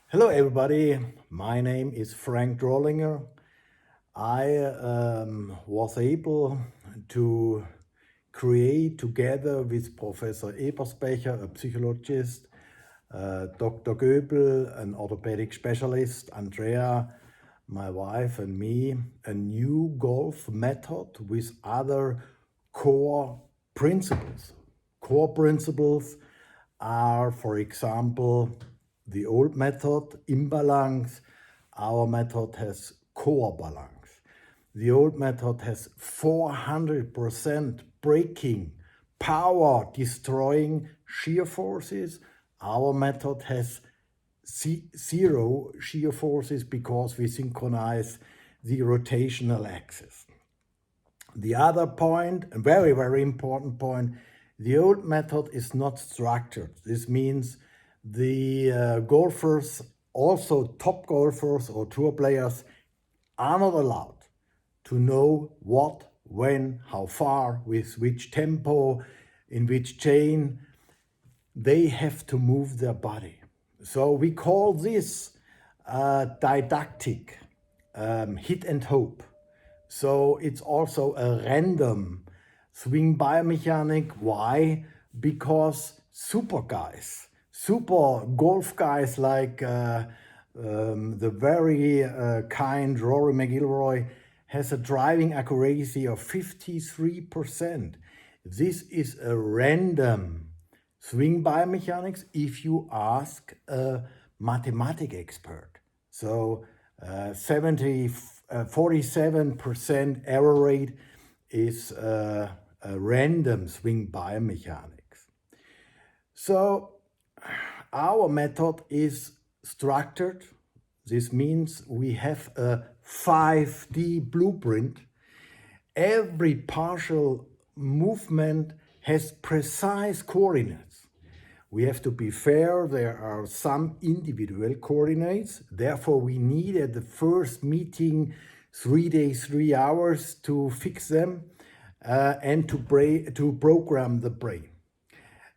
Hello everybody, my name is Frank Drollinger. I was able to create together with Professor Eberspecher, a psychologist, Dr. Goebel, an orthopedic specialist, Andrea, my wife and me, a new golf method with other core principles. Core principles are, for example, the old method, imbalance. Our method has core-balance. The old method has 400% braking, power destroying shear forces. Our method has zero shear forces because we synchronize the rotational axis. The other point, a very, very important point, the old method is not structured. This means the golfers, also top golfers or tour players, are not allowed to know what, when, how far, with which tempo, in which chain. They have to move their body. So we call this didactic, hit and hope. So it's also a random swing biomechanic. Why? Because super guys, super golf guys like the very kind Rory McIlroy has a driving accuracy of 53%. This is a random swing biomechanics if you ask a mathematic expert. So 47% error rate is a random swing biomechanics. So our method is structured. This means we have a 5D blueprint. Every partial movement has precise coordinates. We have to be fair, there are some individual coordinates. Therefore, we need at the first meeting 3 days, 3 hours to fix them and to program the brain.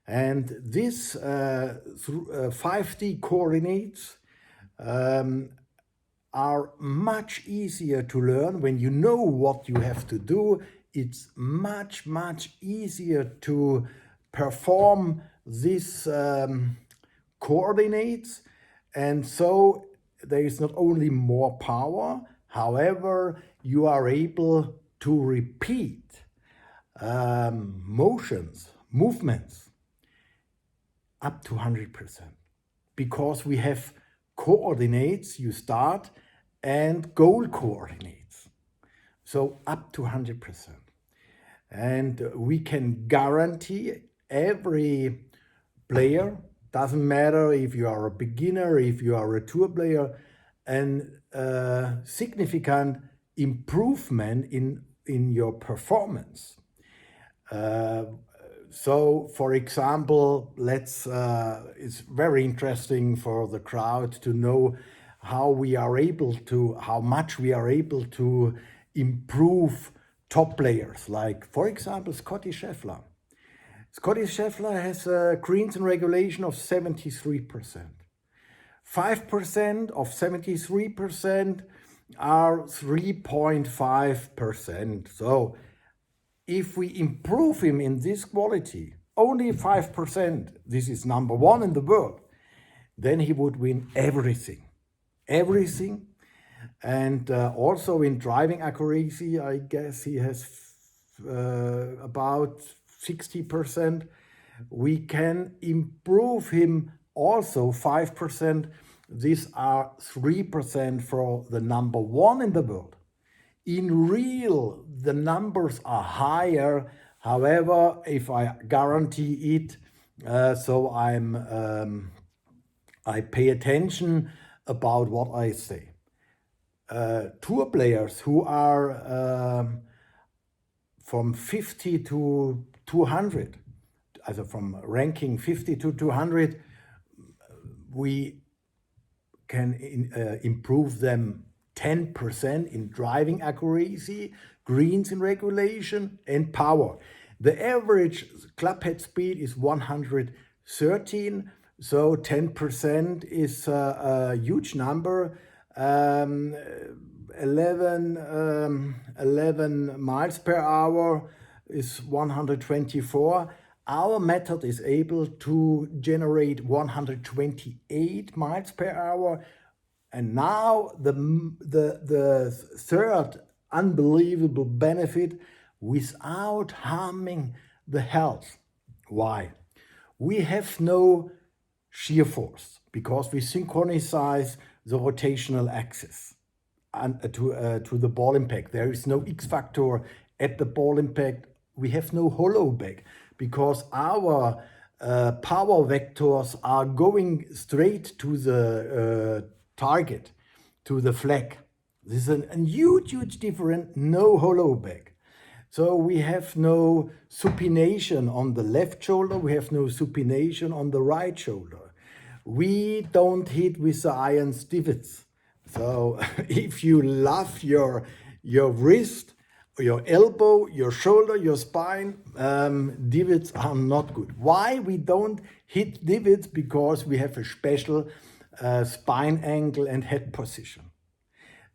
And these 5D coordinates are much easier to learn when you know what you have to do. It's much, much easier to perform these coordinates. And so there is not only more power, however, you are able to repeat movements up to 100%. Because we have coordinates, you start, and goal coordinates. So up to 100%. And we can guarantee every player, doesn't matter if you are a beginner, if you are a tour player, and significant improvement in your performance. So, for example, it's very interesting for the crowd to know how much we are able to improve top players, like, for example, Scottie Scheffler. Scottie Scheffler has a greens in regulation of 73%. 5% of 73% are 3.5%. So if we improve him in this quality, only 5%, this is number one in the world, then he would win everything. Everything. And also in driving accuracy, I guess he has about 60%. We can improve him also 5%. These are 3% for the number one in the world. In real, the numbers are higher. However, if I guarantee it, so I pay attention about what I say. Tour players who are from 50 to 200, also from ranking 50 to 200, we can improve them 10% in driving accuracy, greens in regulation, and power. The average club head speed is 113. So 10% is a huge number. 11 miles per hour is 124. Our method is able to generate 128 miles per hour. And now the third unbelievable benefit, without harming the health. Why? We have no shear force because we synchronize the rotational axis and to the ball impact. There is no X factor at the ball impact. We have no hollow back because our power vectors are going straight to the target, to the flag. This is a huge difference, no hollow back. So we have no supination on the left shoulder, we have no supination on the right shoulder. We don't hit with the iron divots. So if you love your wrist, your elbow, your shoulder, your spine, divots are not good. Why we don't hit divots? Because we have a special spine angle and head position.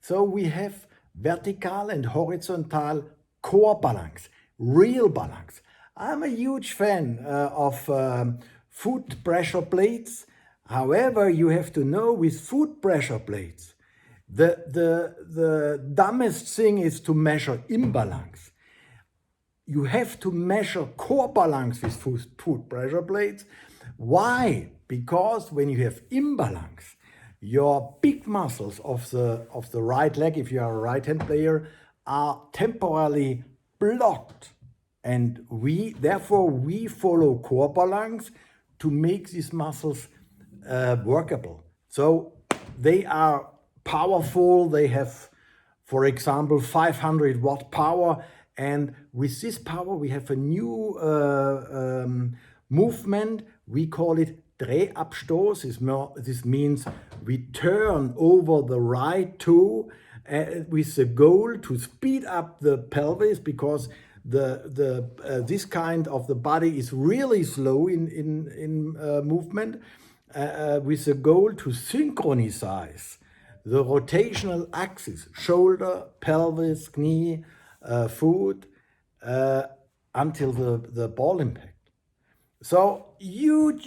So we have vertical and horizontal core balance, real balance. I'm a huge fan of foot pressure plates. However, you have to know with foot pressure plates, the dumbest thing is to measure imbalance. You have to measure core balance with foot pressure plates. Why? Because when you have imbalance, your big muscles of the right leg, if you are a right-hand player, are temporarily blocked. And therefore we follow core balance to make these muscles workable. So they are powerful. They have, for example, 500 watt power. And with this power, we have a new movement. We call it Drehabstoß. This means we turn over the right toe with the goal to speed up the pelvis, because this kind of the body is really slow in movement, with the goal to synchronize the rotational axis, shoulder, pelvis, knee, foot, until the ball impact. So huge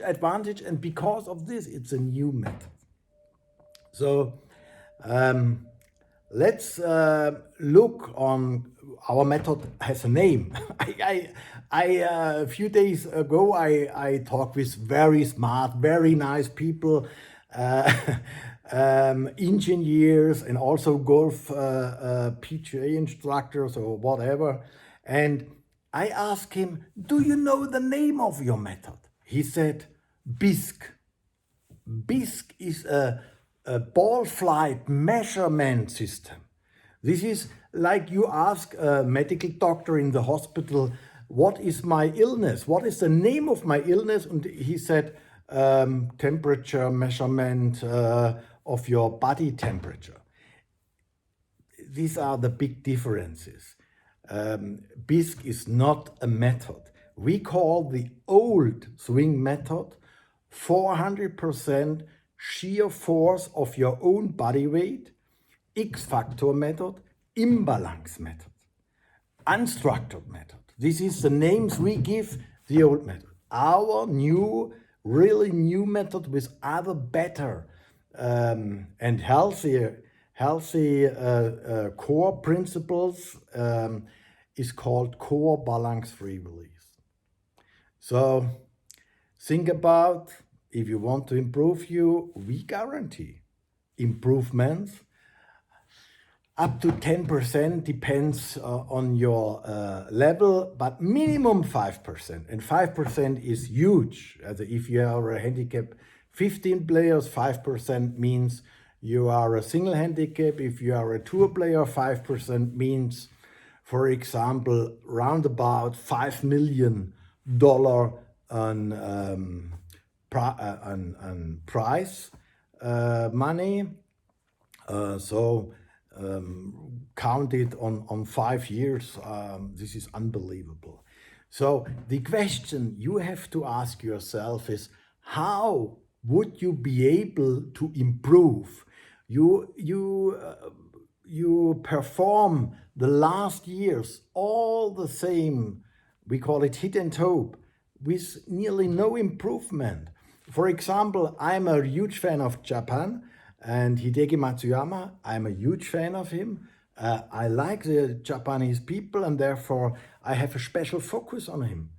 advantage, and because of this, it's a new method. So let's look on our method. Has a name. A few days ago, I talked with very smart, very nice people, engineers, and also golf PGA instructors or whatever. And I asked him, do you know the name of your method? He said, BISC. BISC is a ball flight measurement system. This is like you ask a medical doctor in the hospital, what is my illness? What is the name of my illness? And he said, temperature measurement of your body temperature. These are the big differences. BISC is not a method. We call the old swing method 400% shear force of your own body weight, X factor method, imbalance method, unstructured method. This is the names we give the old method. Our really new method with other better and healthy core principles is called Core-Balance FREE-RELEASE. So think about, if you want to improve we guarantee improvements. Up to 10% depends on your level, but minimum 5%. And 5% is huge. If you are a handicap 15 players, 5% means you are a single handicap. If you are a tour player, 5% means, for example, round about $5 million on prize money. Count it on 5 years. This is unbelievable. So the question you have to ask yourself is, how would you be able to improve? You perform the last years all the same, we call it hit and hope, with nearly no improvement. For example, I'm a huge fan of Japan and Hideki Matsuyama. I'm a huge fan of him. I like the Japanese people and therefore I have a special focus on him.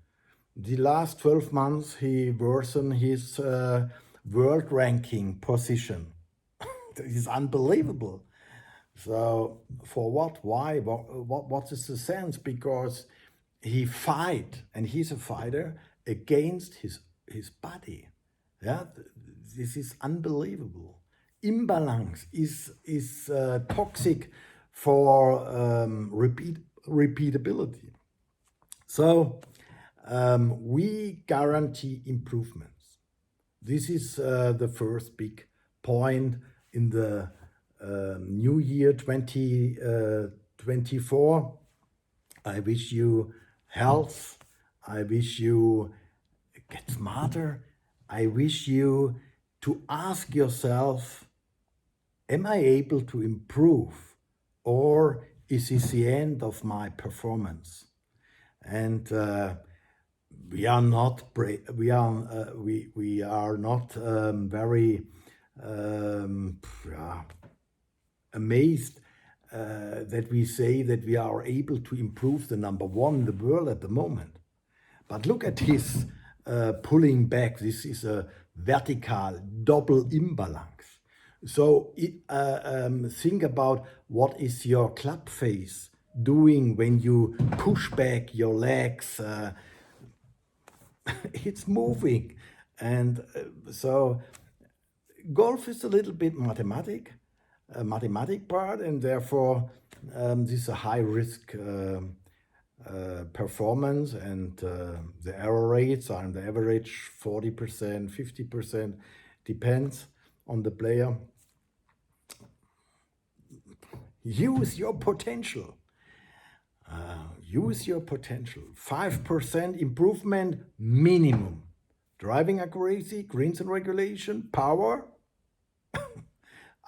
The last 12 months he worsened his world ranking position. This is unbelievable. So for what? Why? What is the sense? Because he fight, and he's a fighter against his body. Yeah, this is unbelievable. Imbalance is toxic for repeatability. So we guarantee improvements. This is the first big point in the new year 2024. I wish you health. I wish you get smarter. I wish you to ask yourself, am I able to improve, or is this the end of my performance? And we are not very amazed that we say that we are able to improve the number one in the world at the moment. But look at his pulling back. This is a vertical double imbalance. So think about what is your club face doing when you push back your legs. It's moving. And so golf is a little bit mathematic part, and therefore this is a high risk performance, and the error rates are on the average 40%, 50%, depends on the player. Use your potential. Use your potential. 5% improvement minimum. Driving accuracy, greens and regulation, power,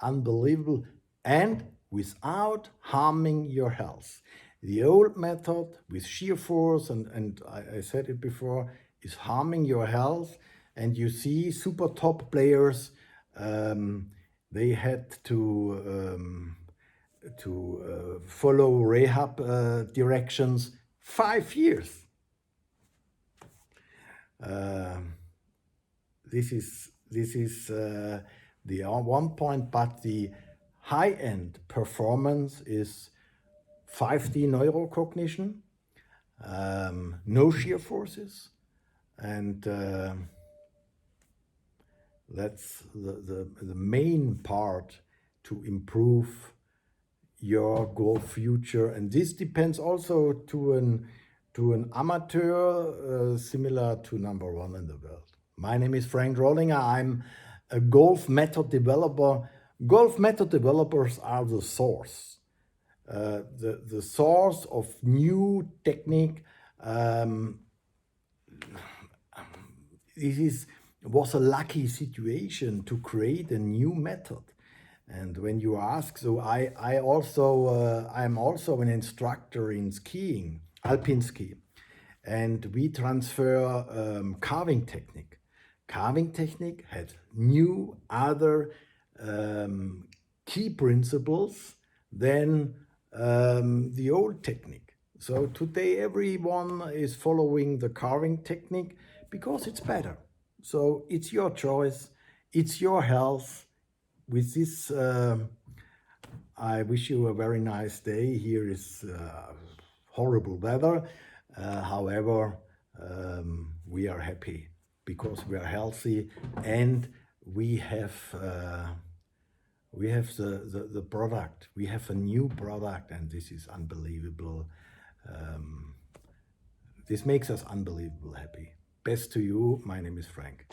unbelievable, and without harming your health. The old method with shear force, and I said it before, is harming your health. And you see super top players, they had to follow rehab directions 5 years. This is the one point, but the high-end performance is 5D neurocognition, no shear forces, and that's the main part to improve your golf future. And this depends also to an amateur, similar to number one in the world. My name is Frank Drollinger. I'm a golf method developer. Golf method developers are the source. The source of new technique. This was a lucky situation to create a new method. And when you ask, so I'm also an instructor in skiing, alpine ski, and we transfer carving technique. Carving technique had new other key principles than the old technique. So today everyone is following the carving technique because it's better. So it's your choice, it's your health. With this, I wish you a very nice day. Here is horrible weather. However, we are happy because we are healthy, and we have the product. We have a new product, and this is unbelievable. This makes us unbelievable happy. Best to you. My name is Frank.